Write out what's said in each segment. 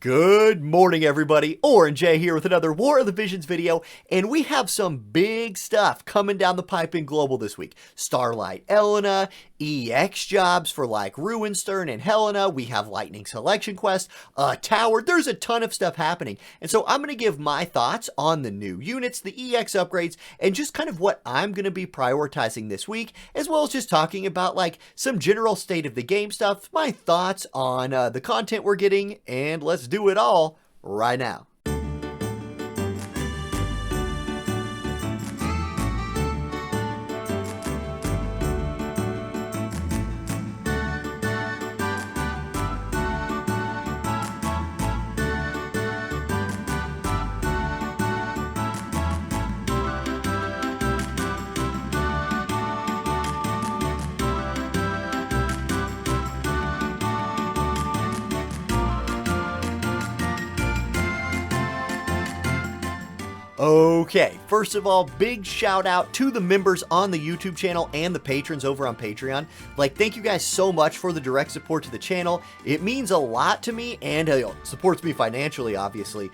Good morning, everybody. Orange J here with another War of the Visions video, and we have some big stuff coming down the pipe in Global this week. Starlight ELENA, EX jobs for like Ruinstern and Helena. We have Lightning Selection Quest, a tower. There's a ton of stuff happening, and so I'm going to give my thoughts on the new units, the EX upgrades, and just kind of what I'm going to be prioritizing this week, as well as just talking about like some general state of the game stuff, my thoughts on the content we're getting, and let's do it all right now. Okay, first of all, big shout out to the members on the YouTube channel and the patrons over on Patreon. Like, thank you guys so much for the direct support to the channel. It means a lot to me and supports me financially, obviously.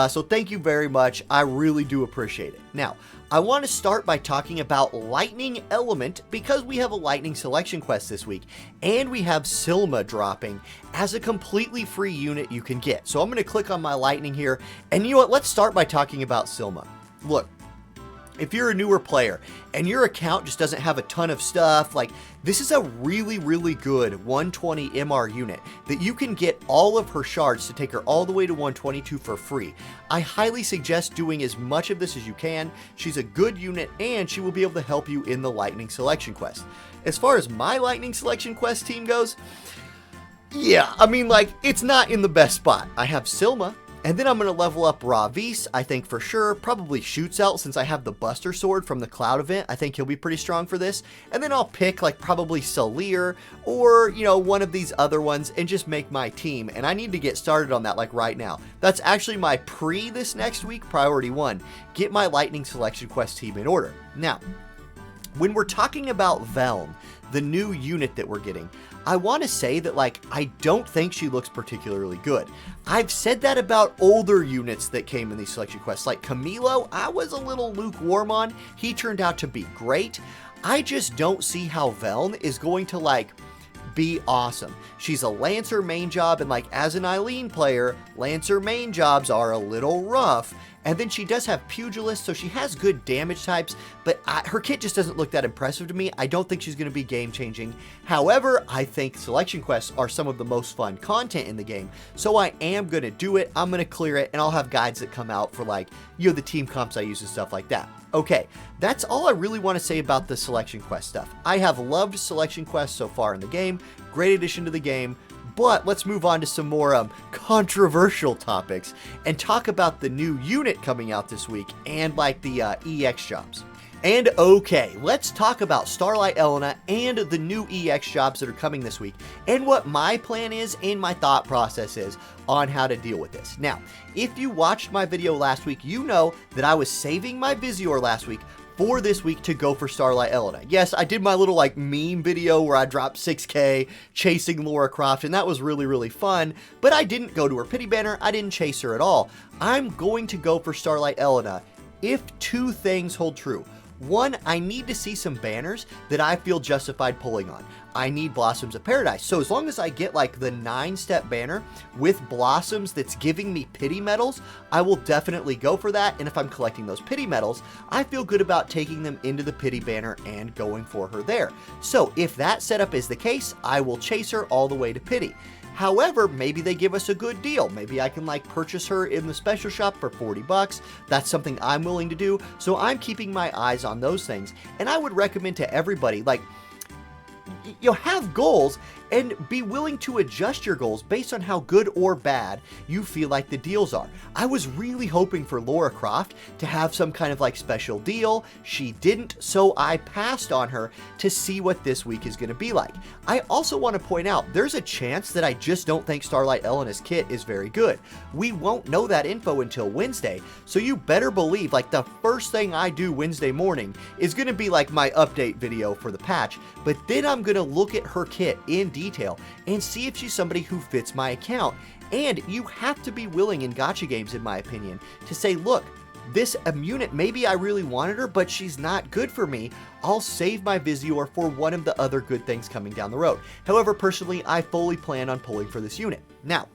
So thank you very much. I really do appreciate it. Now, I want to start by talking about Lightning Element because we have a Lightning Selection Quest this week, and we have Silma dropping as a completely free unit you can get. So I'm going to click on my Lightning here, and you know what? Let's start by talking about Silma. Look, if you're a newer player and your account just doesn't have a ton of stuff, like this is a really good 120 MR unit that you can get all of her shards to take her all the way to 122 for free. I highly suggest doing as much of this as you can. She's a good unit and she will be able to help you in the Lightning Selection Quest. As far as my Lightning Selection Quest team goes, yeah, I mean, like, it's not in the best spot. I have Silma, and then I'm going to level up Ravis, I think for sure. Probably Shoutouts since I have the Buster Sword from the Cloud event. I think he'll be pretty strong for this. And then I'll pick like probably Salir or, you know, one of these other ones and just make my team. And I need to get started on that like right now. That's actually my this next week, priority 1. Get my Lightning Selection Quest team in order. Now, when we're talking about Veln, the new unit that we're getting, I want to say that, like, I don't think she looks particularly good. I've said that about older units that came in these selection quests, like Camilo. I was a little lukewarm on. He turned out to be great. I just don't see how Veln is going to, like, be awesome. She's a Lancer main job, and like as an Eileen player, Lancer main jobs are a little rough. And then she does have Pugilist, so she has good damage types, but her kit just doesn't look that impressive to me. I don't think she's going to be game-changing. However, I think selection quests are some of the most fun content in the game, so I am going to do it. I'm going to clear it, and I'll have guides that come out for, like, you know, the team comps I use and stuff like that. Okay, that's all I really want to say about the selection quest stuff. I have loved selection quests so far in the game. Great addition to the game. But let's move on to some more controversial topics and talk about the new unit coming out this week and like the EX jobs. And okay, let's talk about Starlight ELENA and the new EX jobs that are coming this week and what my plan is and my thought process is on how to deal with this. Now, if you watched my video last week, you know that I was saving my Visior last week for this week to go for Starlight ELENA. Yes, I did my little like meme video where I dropped 6k chasing Lara Croft, and that was really fun, but I didn't go to her pity banner. I didn't chase her at all. I'm going to go for Starlight ELENA if 2 things hold true. 1, I need to see some banners that I feel justified pulling on. I need Blossoms of Paradise. So as long as I get like the 9-step banner with Blossoms that's giving me pity medals, I will definitely go for that. And if I'm collecting those pity medals, I feel good about taking them into the pity banner and going for her there. So if that setup is the case, I will chase her all the way to pity. However, maybe they give us a good deal. Maybe I can like purchase her in the special shop for 40 bucks. That's something I'm willing to do. So I'm keeping my eyes on those things. And I would recommend to everybody, like, you'll have goals and be willing to adjust your goals based on how good or bad you feel like the deals are. I was really hoping for Lara Croft to have some kind of like special deal. She didn't, so I passed on her to see what this week is going to be like. I also want to point out there's a chance that I just don't think Starlight ELENA's kit is very good. We won't know that info until Wednesday, so you better believe like the first thing I do Wednesday morning is going to be like my update video for the patch, but then I'm going to look at her kit in detail and see if she's somebody who fits my account. And you have to be willing in gacha games, in my opinion, to say, look, this unit, maybe I really wanted her, but she's not good for me. I'll save my Visior for one of the other good things coming down the road. However, personally, I fully plan on pulling for this unit. Now,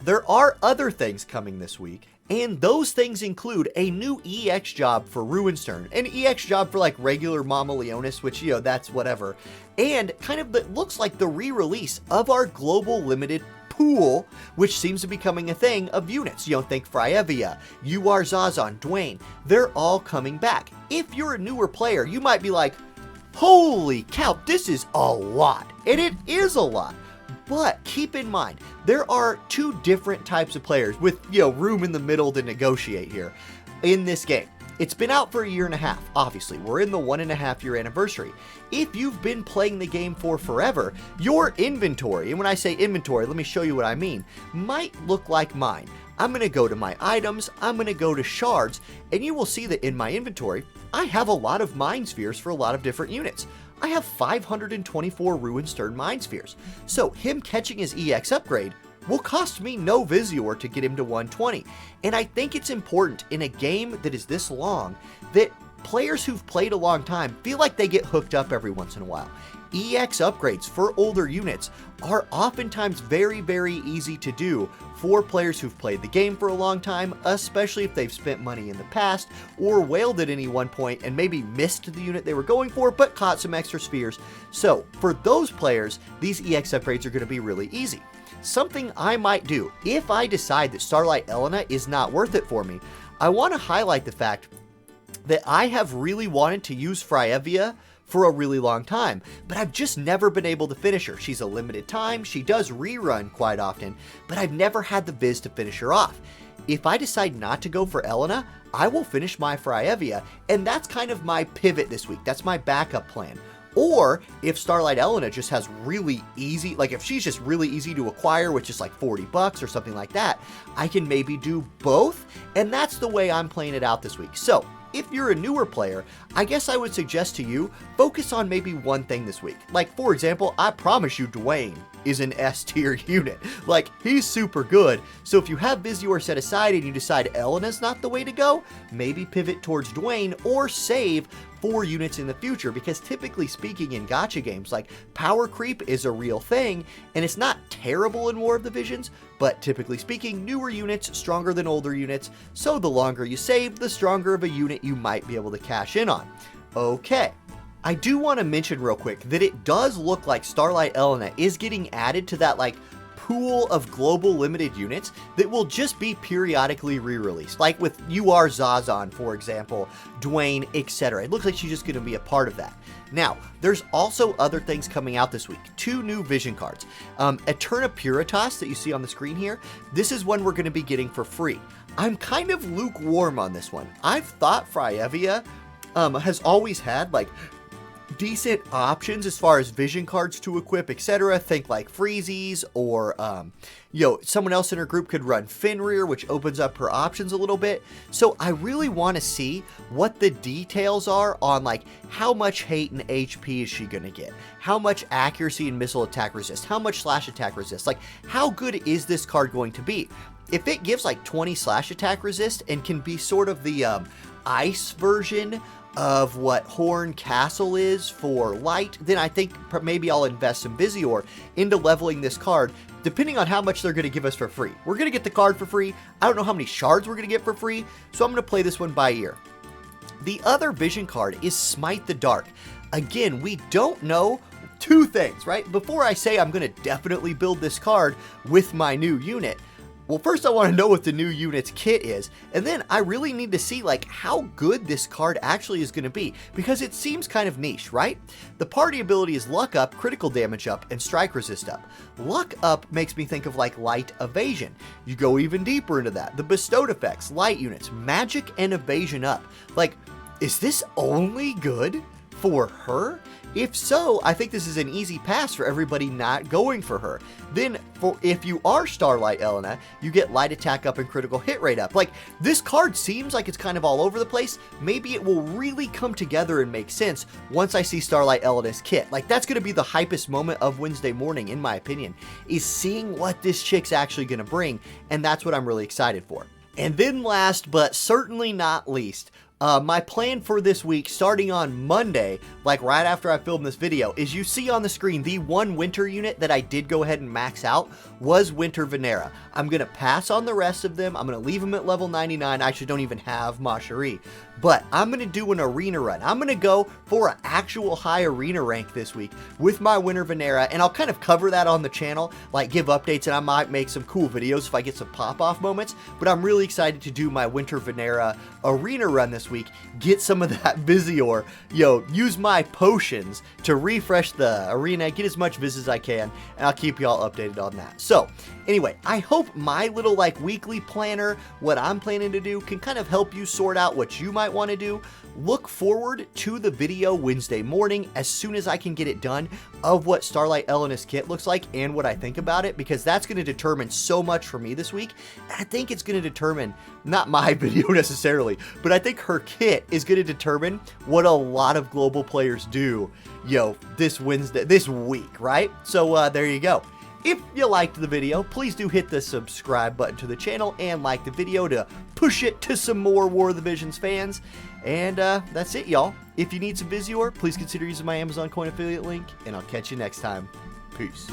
there are other things coming this week, and those things include a new EX job for Ruinstern, an EX job for like regular Mama Leonis, which, you know, that's whatever, and kind of looks like the re-release of our global limited pool, which seems to be becoming a thing of units. You know, think Fryevia, UR Zazon, Dwayne, they're all coming back. If you're a newer player, you might be like, holy cow, this is a lot, and it is a lot. But keep in mind, there are two different types of players with, you know, room in the middle to negotiate here in this game. It's been out for a year and a half. Obviously, we're in the 1.5 year anniversary. If you've been playing the game for forever, your inventory, and when I say inventory, let me show you what I mean, might look like mine. I'm going to go to my items, I'm going to go to shards, and you will see that in my inventory, I have a lot of mind spheres for a lot of different units. I have 524 Ruinstern Mind Spheres, so him catching his EX upgrade will cost me no Visior to get him to 120, and I think it's important in a game that is this long that players who've played a long time feel like they get hooked up every once in a while. EX upgrades for older units are oftentimes very, very easy to do for players who've played the game for a long time, especially if they've spent money in the past or whaled at any one point and maybe missed the unit they were going for but caught some extra spheres. So for those players, these EX upgrades are going to be really easy. Something I might do if I decide that Starlight ELENA is not worth it for me, I want to highlight the fact that I have really wanted to use Fryevia for a really long time, but I've just never been able to finish her. She's a limited time, she does rerun quite often, but I've never had the viz to finish her off. If I decide not to go for ELENA, I will finish my Fryevia, and that's kind of my pivot this week. That's my backup plan. Or if Starlight ELENA just has really easy, like if she's just really easy to acquire, which is like $40 or something like that, I can maybe do both, and that's the way I'm playing it out this week. So if you're a newer player, I guess I would suggest to you, focus on maybe one thing this week. Like, for example, I promise you Dwayne is an S tier unit. Like, he's super good. So if you have Visior set aside and you decide Elena's not the way to go, maybe pivot towards Dwayne or save 4 units in the future, because typically speaking in gacha games, like, power creep is a real thing, and it's not terrible in War of the Visions, but typically speaking, newer units stronger than older units, so the longer you save, the stronger of a unit you might be able to cash in on. Okay. I do want to mention real quick that it does look like Starlight ELENA is getting added to that, like, pool of global limited units that will just be periodically re-released, like with UR Zazon, for example, Dwayne, etc. It looks like she's just going to be a part of that. Now, there's also other things coming out this week. 2 new vision cards. Eterna Puritas that you see on the screen here, this is one we're going to be getting for free. I'm kind of lukewarm on this one. I've thought Fryevia has always had, like, decent options as far as vision cards to equip, etc. Think like Freezies, or you know, someone else in her group could run Fenrir, which opens up her options a little bit. So I really want to see what the details are on, like, how much hate and HP is she going to get, how much accuracy and missile attack resist, how much slash attack resist, like, how good is this card going to be? If it gives like 20 slash attack resist and can be sort of the ice version of what Horn Castle is for light, then I think maybe I'll invest some Visior into leveling this card, depending on how much they're going to give us for free. We're going to get the card for free. I don't know how many shards we're going to get for free, so I'm going to play this one by ear. The other vision card is Smite the Dark. Again, we don't know 2 things, right? Before I say I'm going to definitely build this card with my new unit, well, first I want to know what the new unit's kit is, and then I really need to see, like, how good this card actually is going to be, because it seems kind of niche, right? The party ability is Luck Up, Critical Damage Up, and Strike Resist Up. Luck Up makes me think of, like, Light Evasion. You go even deeper into that. The bestowed effects, Light units, Magic and Evasion Up. Like, is this only good for her? If so, I think this is an easy pass for everybody not going for her. Then, if you are Starlight ELENA, you get light attack up and critical hit rate up. Like, this card seems like it's kind of all over the place. Maybe it will really come together and make sense once I see Starlight ELENA's kit. Like, that's going to be the hypest moment of Wednesday morning, in my opinion, is seeing what this chick's actually going to bring, and that's what I'm really excited for. And then last, but certainly not least, my plan for this week, starting on Monday, like right after I film this video, is you see on the screen the one winter unit that I did go ahead and max out was Winter Venera. I'm going to pass on the rest of them. I'm going to leave them at level 99. I actually don't even have Ma Cherie. But I'm going to do an arena run. I'm going to go for an actual high arena rank this week with my Winter Venera, and I'll kind of cover that on the channel, like give updates, and I might make some cool videos if I get some pop-off moments. But I'm really excited to do my Winter Venera arena run this week, get some of that Visior, use my potions to refresh the arena, get as much Viz as I can, and I'll keep y'all updated on that. So, anyway, I hope my little weekly planner, what I'm planning to do, can kind of help you sort out what you might want to do. Look forward to the video Wednesday morning as soon as I can get it done of what Starlight ELENA's kit looks like and what I think about it, because that's going to determine so much for me this week. I think it's going to determine, not my video necessarily, but I think her kit is going to determine what a lot of global players do, this week, right? So there you go. If you liked the video, please do hit the subscribe button to the channel and like the video to push it to some more War of the Visions fans. And that's it, y'all. If you need some Visior, please consider using my Amazon coin affiliate link, and I'll catch you next time. Peace.